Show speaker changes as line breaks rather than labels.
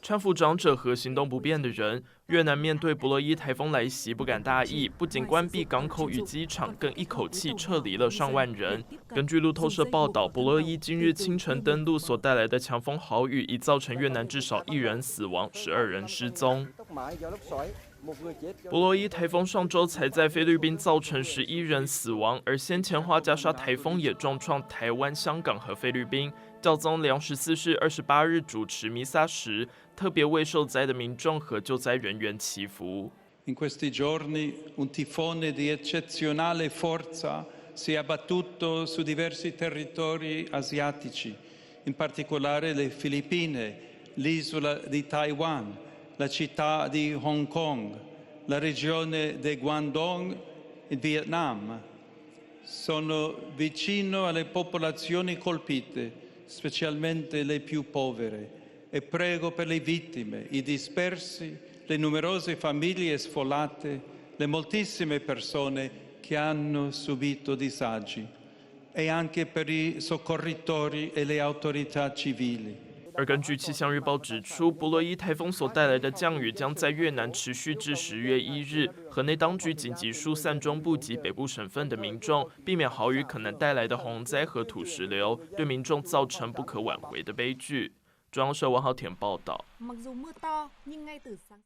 搀扶长者和行动不便的人，越南面对布洛伊台风来袭不敢大意，不仅关闭港口与机场，更一口气撤离了上万人。根据路透社报道，布洛伊今日清晨登陆所带来的强风豪雨，已造成越南至少1人死亡，12人失踪。布洛伊台风上周才在菲律宾造成11人死亡，而先前花加沙台风也重创台湾、香港和菲律宾。教宗良14世28日主持弥撒时，特别为受灾的民众和救灾人员祈福。
In questi giorni un tifone di eccezionale forza si è abbattuto su diversi territori asiatici, in particolare le Filippine, l'isola di Taiwan, la città di Hong Kong, la regione di Guangdong in Vietnam. Sono vicino alle popolazioni colpite, specialmente le più povere, e prego per le vittime, i dispersi, le numerose famiglie sfollate, le moltissime persone che hanno subito disagi, e anche per i soccorritori e le autorità civili.
而根据气象预报指出，布洛伊台风所带来的降雨将在越南持续至10月1日。河内当局紧急疏散中部及北部省份的民众，避免豪雨可能带来的洪灾和土石流，对民众造成不可挽回的悲剧。中央社王浩田报道。